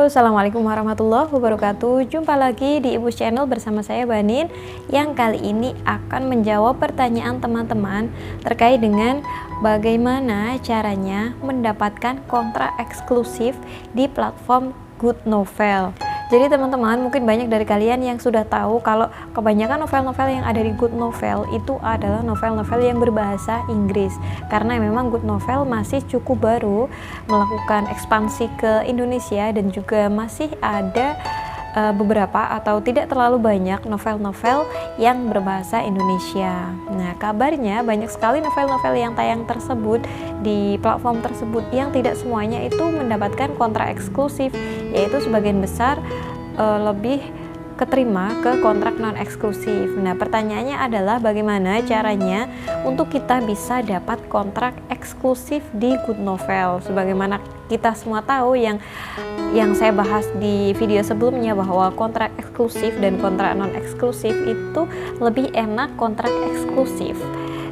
Assalamualaikum warahmatullahi wabarakatuh. Jumpa lagi di Ibu Channel bersama saya Banin, yang kali ini akan menjawab pertanyaan teman-teman terkait dengan bagaimana caranya mendapatkan kontrak eksklusif di platform Goodnovel. Jadi teman-teman, mungkin banyak dari kalian yang sudah tahu kalau kebanyakan novel-novel yang ada di Goodnovel itu adalah novel-novel yang berbahasa Inggris. Karena memang Goodnovel masih cukup baru melakukan ekspansi ke Indonesia dan juga masih ada beberapa atau tidak terlalu banyak novel-novel yang berbahasa Indonesia. Nah, kabarnya banyak sekali novel-novel yang tayang tersebut di platform tersebut yang tidak semuanya itu mendapatkan kontrak eksklusif, yaitu sebagian besar lebih keterima ke kontrak non eksklusif. Nah, pertanyaannya adalah bagaimana caranya untuk kita bisa dapat kontrak eksklusif di Goodnovel. Sebagaimana kita semua tahu yang saya bahas di video sebelumnya, bahwa kontrak eksklusif dan kontrak non eksklusif itu lebih enak kontrak eksklusif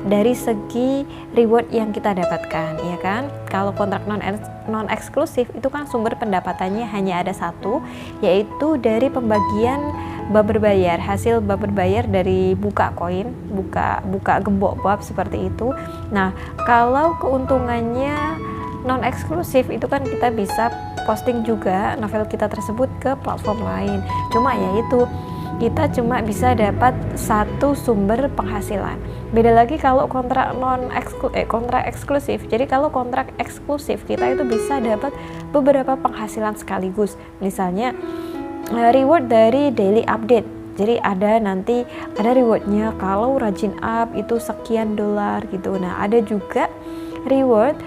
dari segi reward yang kita dapatkan, ya kan? Kalau kontrak non eksklusif itu kan sumber pendapatannya hanya ada satu, yaitu dari pembagian bab berbayar, hasil bab berbayar dari buka koin, buka gembok bab seperti itu. Nah, kalau keuntungannya non eksklusif itu kan kita bisa posting juga novel kita tersebut ke platform lain. Cuma ya itu, kita cuma bisa dapat satu sumber penghasilan. Beda lagi kalau kontrak kontrak eksklusif. Jadi kalau kontrak eksklusif kita itu bisa dapat beberapa penghasilan sekaligus. Misalnya reward dari daily update. Jadi ada rewardnya kalau rajin up itu sekian dolar gitu. Nah, ada juga reward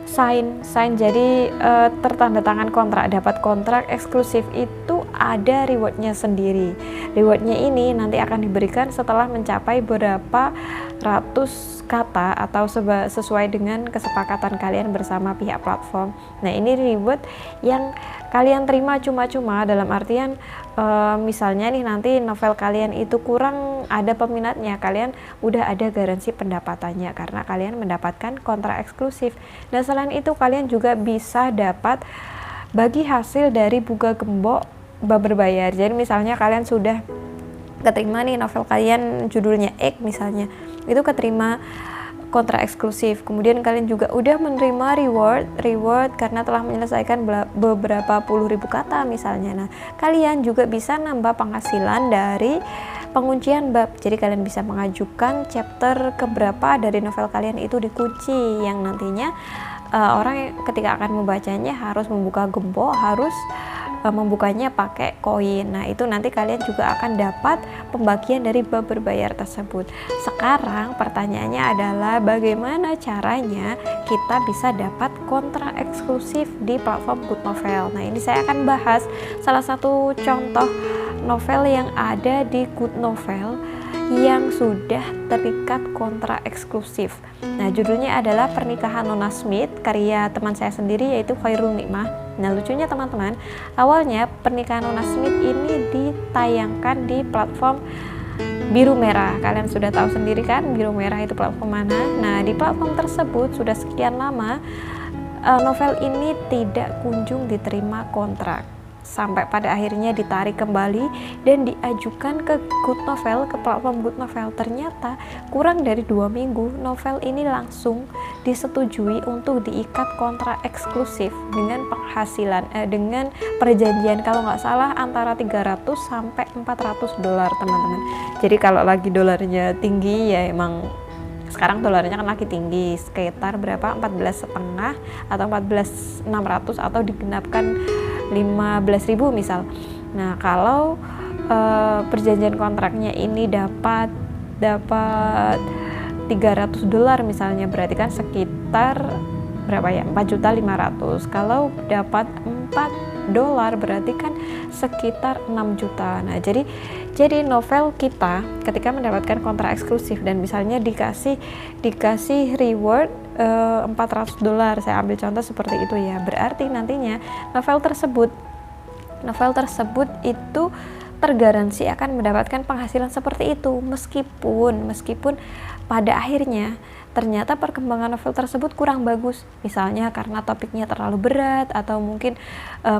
sign jadi tertanda tangan kontrak, dapat kontrak eksklusif itu ada rewardnya sendiri. Rewardnya ini nanti akan diberikan setelah mencapai berapa ratus kata atau sesuai dengan kesepakatan kalian bersama pihak platform. Nah, ini reward yang kalian terima cuma-cuma, dalam artian misalnya nih nanti novel kalian itu kurang ada peminatnya, kalian udah ada garansi pendapatannya karena kalian mendapatkan kontrak eksklusif. Dan selain itu kalian juga bisa dapat bagi hasil dari buka gembok bab berbayar. Jadi misalnya kalian sudah keterima nih novel kalian judulnya X misalnya, itu keterima kontrak eksklusif, kemudian kalian juga udah menerima reward karena telah menyelesaikan beberapa puluh ribu kata misalnya. Nah, kalian juga bisa nambah penghasilan dari penguncian bab. Jadi kalian bisa mengajukan chapter keberapa dari novel kalian itu dikunci, yang nantinya orang ketika akan membacanya harus membuka gembok, harus membukanya pakai koin. Nah, itu nanti kalian juga akan dapat pembagian dari bab berbayar tersebut. Sekarang pertanyaannya adalah bagaimana caranya kita bisa dapat kontrak eksklusif di platform Goodnovel. Nah, ini saya akan bahas salah satu contoh novel yang ada di Goodnovel yang sudah terikat kontrak eksklusif. Nah, judulnya adalah Pernikahan Nona Smith, karya teman saya sendiri yaitu Khairul Nikmah. Nah, lucunya teman-teman, awalnya Pernikahan Nona Smith ini ditayangkan di platform Biru Merah. Kalian sudah tahu sendiri kan Biru Merah itu platform mana? Nah, di platform tersebut sudah sekian lama novel ini tidak kunjung diterima kontrak, sampai pada akhirnya ditarik kembali dan diajukan ke Goodnovel, ke platform Goodnovel. Ternyata kurang dari 2 minggu novel ini langsung disetujui untuk diikat kontrak eksklusif dengan penghasilan dengan perjanjian kalau nggak salah antara 300 sampai 400 dolar teman-teman. Jadi kalau lagi dolarnya tinggi ya emang sekarang dolarnya kan lagi tinggi, sekitar berapa, 14,5 atau 14.600 atau digenapkan 15.000 misal. Nah, kalau perjanjian kontraknya ini dapat 300 dolar misalnya, berarti kan sekitar berapa ya, 4.500.000. Kalau dapat 4 dolar berarti kan sekitar 6 juta. Nah, jadi novel kita ketika mendapatkan kontrak eksklusif dan misalnya dikasih reward 400 dolar, saya ambil contoh seperti itu ya, berarti nantinya novel tersebut itu tergaransi akan mendapatkan penghasilan seperti itu, meskipun pada akhirnya ternyata perkembangan novel tersebut kurang bagus, misalnya karena topiknya terlalu berat, atau mungkin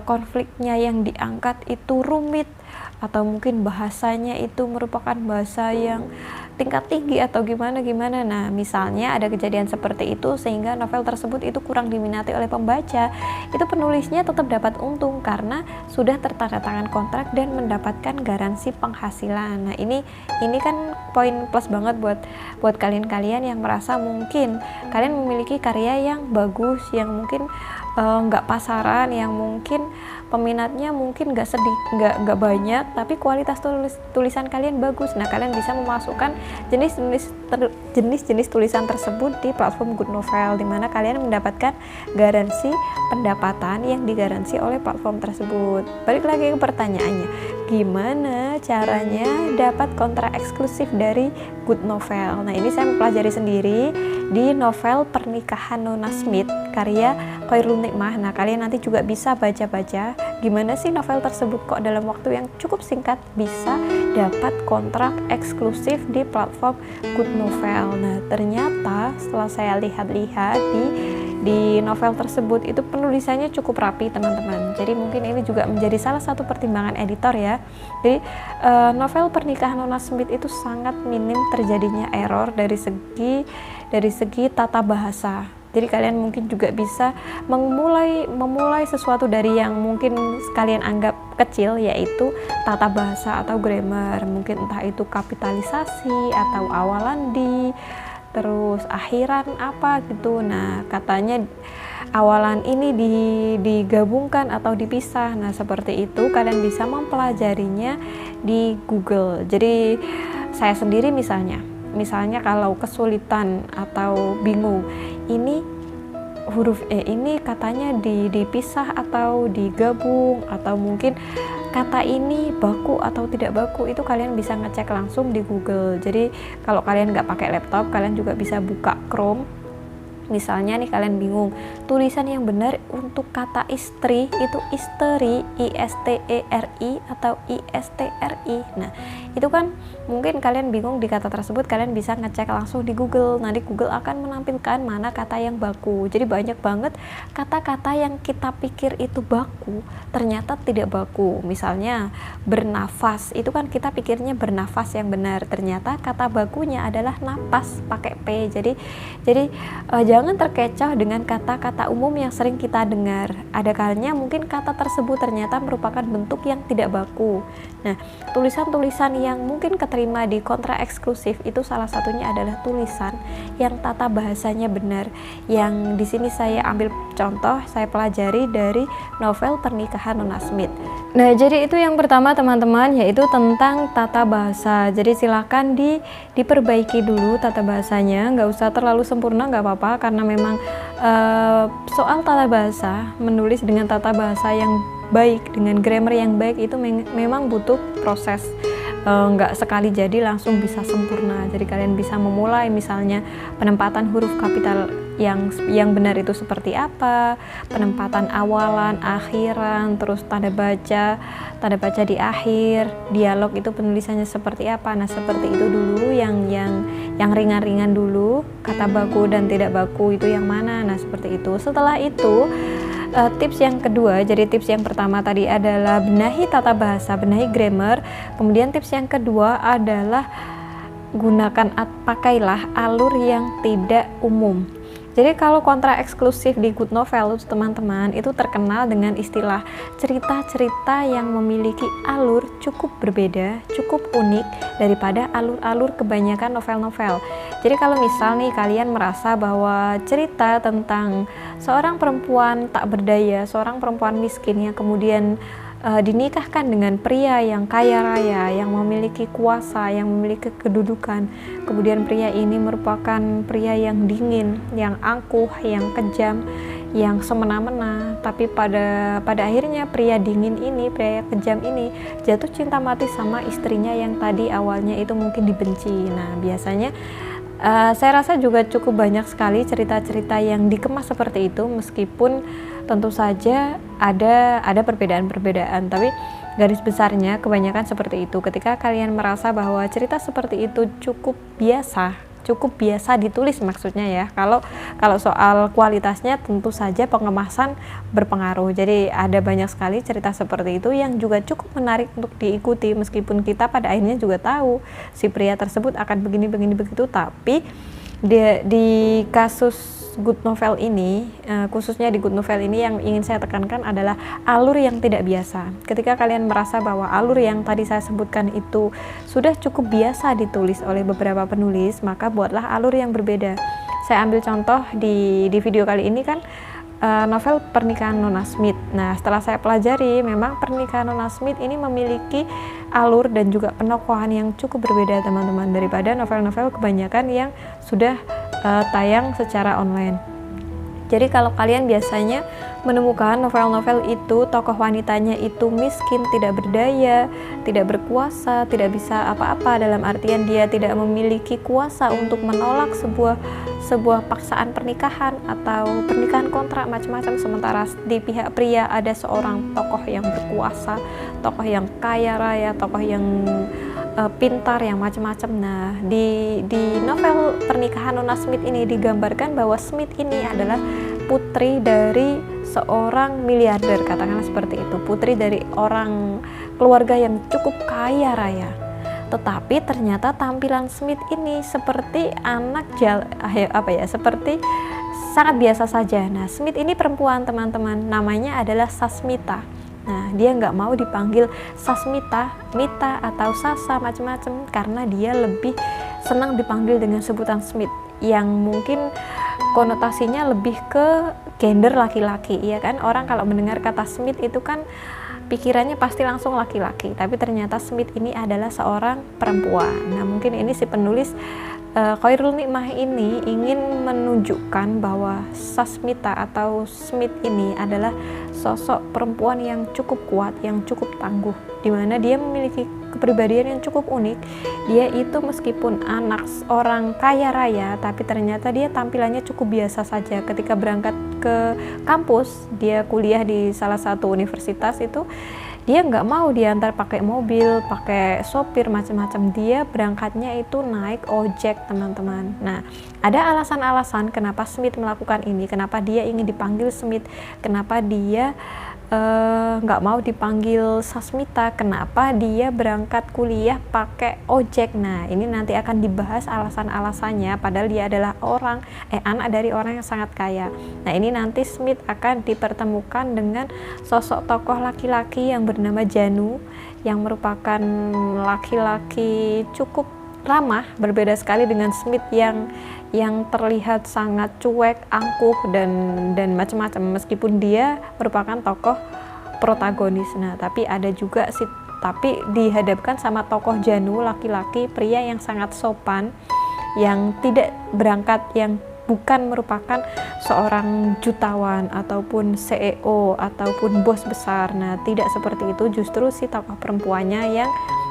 konfliknya yang diangkat itu rumit, atau mungkin bahasanya itu merupakan bahasa yang tingkat tinggi atau gimana. Nah, misalnya ada kejadian seperti itu sehingga novel tersebut itu kurang diminati oleh pembaca, itu penulisnya tetap dapat untung karena sudah tertandatangan kontrak dan mendapatkan garansi penghasilan. Nah, ini kan poin plus banget buat kalian yang merasa mungkin kalian memiliki karya yang bagus, yang mungkin nggak pasaran, yang mungkin peminatnya mungkin nggak banyak, tapi kualitas tulisan kalian bagus. Nah, kalian bisa memasukkan jenis tulisan tersebut di platform Good Novel, dimana kalian mendapatkan garansi pendapatan yang digaransi oleh platform tersebut. Balik lagi ke pertanyaannya, gimana caranya dapat kontrak eksklusif dari Good Novel? Nah, ini saya mempelajari sendiri di novel Pernikahan Nona Smith karya Khairul Nikmah. Nah, kalian nanti juga bisa baca-baca gimana sih novel tersebut kok dalam waktu yang cukup singkat bisa dapat kontrak eksklusif di platform Good Novel. Nah, ternyata setelah saya lihat-lihat di novel tersebut itu penulisannya cukup rapi, teman-teman. Jadi mungkin ini juga menjadi salah satu pertimbangan editor ya. Jadi novel Pernikahan Nona Smith itu sangat minim terjadinya error dari segi tata bahasa. Jadi kalian mungkin juga bisa memulai sesuatu dari yang mungkin kalian anggap kecil, yaitu tata bahasa atau grammar. Mungkin entah itu kapitalisasi atau awalan di, terus akhiran apa gitu. Nah, katanya awalan ini digabungkan atau dipisah. Nah, seperti itu kalian bisa mempelajarinya di Google. Jadi saya sendiri misalnya kalau kesulitan atau bingung, ini huruf E ini katanya dipisah atau digabung, atau mungkin kata ini baku atau tidak baku, itu kalian bisa ngecek langsung di Google. Jadi kalau kalian nggak pakai laptop, kalian juga bisa buka Chrome. Misalnya nih kalian bingung, tulisan yang benar untuk kata istri itu isteri, I-S-T-E-R-I atau I-S-T-R-I. Nah, itu kan mungkin kalian bingung di kata tersebut, kalian bisa ngecek langsung di Google. Nanti Google akan menampilkan mana kata yang baku. Jadi banyak banget kata-kata yang kita pikir itu baku, ternyata tidak baku. Misalnya bernafas, itu kan kita pikirnya bernafas yang benar, ternyata kata bakunya adalah napas pakai P. Jadi jangan terkecoh dengan kata-kata umum yang sering kita dengar. Ada kalanya mungkin kata tersebut ternyata merupakan bentuk yang tidak baku. Nah, tulisan-tulisan yang mungkin keterima di kontrak eksklusif itu salah satunya adalah tulisan yang tata bahasanya benar. Yang di sini saya ambil contoh, saya pelajari dari novel Pernikahan Nona Smith. Nah, jadi itu yang pertama teman-teman, yaitu tentang tata bahasa. Jadi silakan diperbaiki dulu tata bahasanya, nggak usah terlalu sempurna, nggak apa-apa, karena memang soal tata bahasa, menulis dengan tata bahasa yang baik, dengan grammar yang baik itu memang butuh proses, nggak sekali jadi langsung bisa sempurna. Jadi kalian bisa memulai misalnya penempatan huruf kapital yang benar itu seperti apa, penempatan awalan, akhiran, terus tanda baca di akhir, dialog itu penulisannya seperti apa. Nah, seperti itu dulu, yang ringan-ringan dulu, kata baku dan tidak baku itu yang mana. Nah, seperti itu. Setelah itu tips yang kedua, jadi tips yang pertama tadi adalah benahi tata bahasa, benahi grammar. Kemudian tips yang kedua adalah pakailah alur yang tidak umum. Jadi kalau kontrak eksklusif di Good Novel teman-teman itu terkenal dengan istilah cerita-cerita yang memiliki alur cukup berbeda, cukup unik daripada alur-alur kebanyakan novel-novel. Jadi kalau misal nih kalian merasa bahwa cerita tentang seorang perempuan tak berdaya, seorang perempuan miskin yang kemudian dinikahkan dengan pria yang kaya raya, yang memiliki kuasa, yang memiliki kedudukan. Kemudian pria ini merupakan pria yang dingin, yang angkuh, yang kejam, yang semena-mena. Tapi pada akhirnya pria dingin ini, pria kejam ini jatuh cinta mati sama istrinya yang tadi awalnya itu mungkin dibenci. Nah, biasanya saya rasa juga cukup banyak sekali cerita-cerita yang dikemas seperti itu, meskipun tentu saja ada perbedaan-perbedaan, tapi garis besarnya kebanyakan seperti itu. Ketika kalian merasa bahwa cerita seperti itu cukup biasa, cukup biasa ditulis maksudnya ya. Kalau soal kualitasnya tentu saja pengemasan berpengaruh. Jadi ada banyak sekali cerita seperti itu yang juga cukup menarik untuk diikuti, meskipun kita pada akhirnya juga tahu si pria tersebut akan begini begitu, tapi di kasus Good Novel ini, khususnya di Good Novel ini yang ingin saya tekankan adalah alur yang tidak biasa. Ketika kalian merasa bahwa alur yang tadi saya sebutkan itu sudah cukup biasa ditulis oleh beberapa penulis, maka buatlah alur yang berbeda. Saya ambil contoh di video kali ini kan novel Pernikahan Nona Smith. Nah, setelah saya pelajari, memang Pernikahan Nona Smith ini memiliki alur dan juga penokohan yang cukup berbeda teman-teman daripada novel-novel kebanyakan yang sudah tayang secara online. Jadi kalau kalian biasanya menemukan novel-novel itu tokoh wanitanya itu miskin, tidak berdaya, tidak berkuasa, tidak bisa apa-apa, dalam artian dia tidak memiliki kuasa untuk menolak sebuah paksaan pernikahan atau pernikahan kontrak macam-macam, sementara di pihak pria ada seorang tokoh yang berkuasa, tokoh yang kaya raya, tokoh yang pintar, yang macam-macam. Nah, di novel Pernikahan Nona Smith ini digambarkan bahwa Smith ini adalah putri dari seorang miliarder, katakanlah seperti itu, putri dari orang keluarga yang cukup kaya raya. Tetapi ternyata tampilan Smith ini seperti seperti sangat biasa saja. Nah, Smith ini perempuan teman-teman, namanya adalah Sasmita. Nah, dia nggak mau dipanggil Sasmita, Mita, atau Sasa macam-macam, karena dia lebih senang dipanggil dengan sebutan Smith, yang mungkin konotasinya lebih ke gender laki-laki, ya kan? Orang kalau mendengar kata Smith itu kan pikirannya pasti langsung laki-laki, tapi ternyata Smith ini adalah seorang perempuan. Nah, mungkin ini si penulis Khairul Nikmah ini ingin menunjukkan bahwa Sasmita atau Smith ini adalah sosok perempuan yang cukup kuat, yang cukup tangguh, di mana dia memiliki kepribadian yang cukup unik. Dia itu meskipun anak orang kaya raya, tapi ternyata dia tampilannya cukup biasa saja. Ketika berangkat ke kampus, dia kuliah di salah satu universitas itu, dia nggak mau diantar pakai mobil, pakai sopir macam-macam. Dia berangkatnya itu naik ojek teman-teman. Nah, ada alasan-alasan kenapa Smith melakukan ini, kenapa dia ingin dipanggil Smith, kenapa dia nggak mau dipanggil Sasmita, kenapa dia berangkat kuliah pakai ojek. Nah, ini nanti akan dibahas alasan-alasannya, padahal dia adalah anak dari orang yang sangat kaya. Nah, ini nanti Smith akan dipertemukan dengan sosok tokoh laki-laki yang bernama Janu, yang merupakan laki-laki cukup ramah, berbeda sekali dengan Smith yang terlihat sangat cuek, angkuh, dan macam-macam, meskipun dia merupakan tokoh protagonis. Nah, tapi dihadapkan sama tokoh Janu, laki-laki pria yang sangat sopan, yang tidak berangkat, yang bukan merupakan seorang jutawan ataupun CEO ataupun bos besar. Nah, tidak seperti itu, justru si tokoh perempuannya yang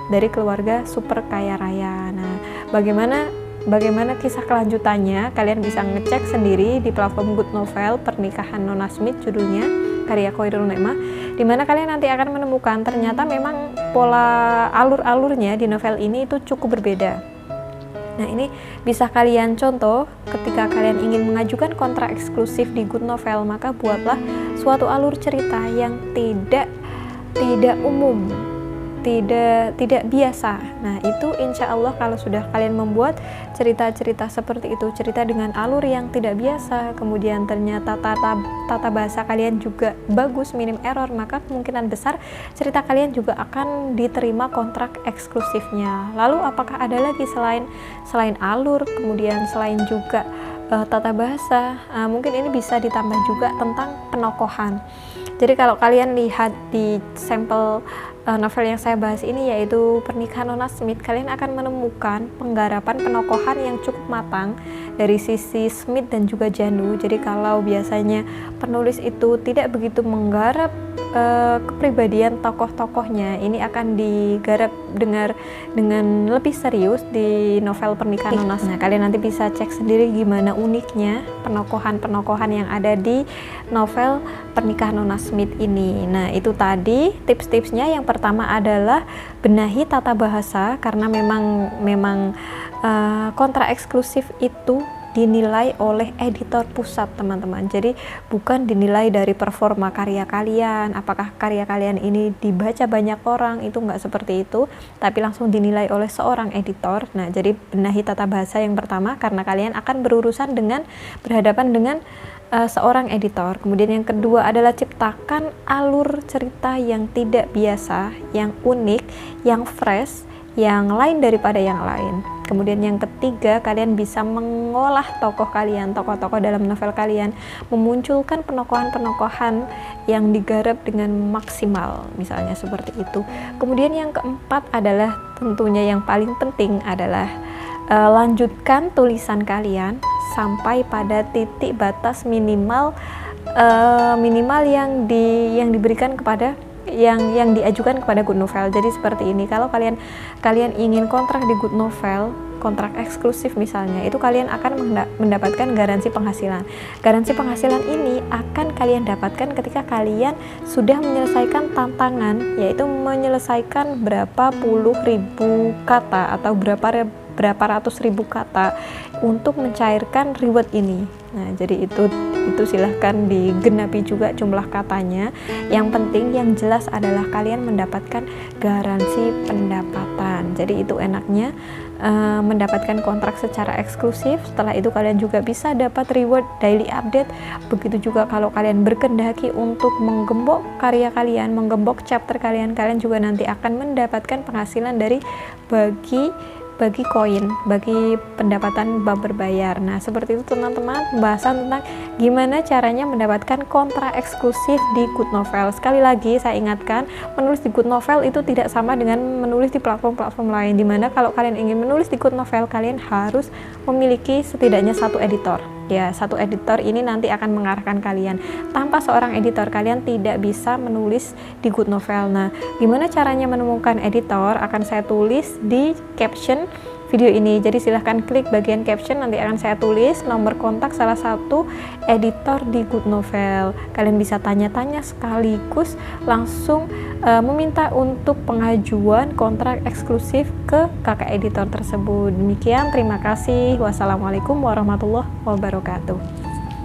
dari keluarga super kaya raya. Nah, bagaimana kisah kelanjutannya, kalian bisa ngecek sendiri di platform Good Novel Pernikahan Nona Smith, judulnya, karya Khairul Nikmah, di mana kalian nanti akan menemukan ternyata memang pola alur-alurnya di novel ini itu cukup berbeda. Nah, ini bisa kalian contoh ketika kalian ingin mengajukan kontrak eksklusif di Good Novel, maka buatlah suatu alur cerita yang tidak umum, tidak biasa. Nah, itu insya Allah kalau sudah kalian membuat cerita-cerita seperti itu, cerita dengan alur yang tidak biasa, kemudian ternyata tata bahasa kalian juga bagus, minim error, maka kemungkinan besar cerita kalian juga akan diterima kontrak eksklusifnya. Lalu apakah ada lagi selain alur, kemudian selain juga tata bahasa, mungkin ini bisa ditambah juga tentang penokohan. Jadi kalau kalian lihat di sampel novel yang saya bahas ini, yaitu Pernikahan Nona Smith, kalian akan menemukan penggarapan penokohan yang cukup matang dari sisi Smith dan juga Janu. Jadi kalau biasanya penulis itu tidak begitu menggarap kepribadian tokoh-tokohnya, ini akan digarap dengan lebih serius di novel Pernikahan Nona Smith. Nah, kalian nanti bisa cek sendiri gimana uniknya penokohan-penokohan yang ada di novel Pernikahan Nona Smith ini. Nah, itu tadi tips-tipsnya. Yang pertama adalah benahi tata bahasa, karena memang kontrak eksklusif itu dinilai oleh editor pusat, teman-teman. Jadi bukan dinilai dari performa karya kalian, apakah karya kalian ini dibaca banyak orang, itu nggak seperti itu, tapi langsung dinilai oleh seorang editor. Nah, jadi benahi tata bahasa yang pertama, karena kalian akan berhadapan dengan seorang editor. Kemudian yang kedua adalah ciptakan alur cerita yang tidak biasa, yang unik, yang fresh, yang lain daripada yang lain. Kemudian yang ketiga, kalian bisa mengolah tokoh kalian, tokoh-tokoh dalam novel kalian, memunculkan penokohan-penokohan yang digarap dengan maksimal, misalnya seperti itu. Kemudian yang keempat adalah tentunya yang paling penting adalah lanjutkan tulisan kalian sampai pada titik batas minimal yang diberikan kepada yang diajukan kepada Good Novel. Jadi seperti ini, kalau kalian ingin kontrak di Good Novel, kontrak eksklusif misalnya, itu kalian akan mendapatkan garansi penghasilan. Garansi penghasilan ini akan kalian dapatkan ketika kalian sudah menyelesaikan tantangan, yaitu menyelesaikan berapa puluh ribu kata atau berapa ratus ribu kata untuk mencairkan reward ini. Nah, jadi itu silahkan digenapi juga jumlah katanya. Yang penting, yang jelas adalah kalian mendapatkan garansi pendapatan. Jadi itu enaknya mendapatkan kontrak secara eksklusif. Setelah itu kalian juga bisa dapat reward daily update. Begitu juga kalau kalian berkehendaki untuk menggembok karya kalian, menggembok chapter kalian juga nanti akan mendapatkan penghasilan dari bagi koin, bagi pendapatan bab berbayar. Nah, seperti itu teman-teman, pembahasan tentang gimana caranya mendapatkan kontrak eksklusif di Good Novel. Sekali lagi saya ingatkan, menulis di Good Novel itu tidak sama dengan menulis di platform-platform lain, dimana kalau kalian ingin menulis di Good Novel, kalian harus memiliki setidaknya satu editor. Ya, satu editor ini nanti akan mengarahkan kalian. Tanpa seorang editor, kalian tidak bisa menulis di Good Novel. Nah, gimana caranya menemukan editor akan saya tulis di caption video ini. Jadi silahkan klik bagian caption, nanti akan saya tulis nomor kontak salah satu editor di Good Novel. Kalian bisa tanya-tanya sekaligus langsung meminta untuk pengajuan kontrak eksklusif ke kakak editor tersebut. Demikian, terima kasih. Wassalamualaikum warahmatullahi wabarakatuh.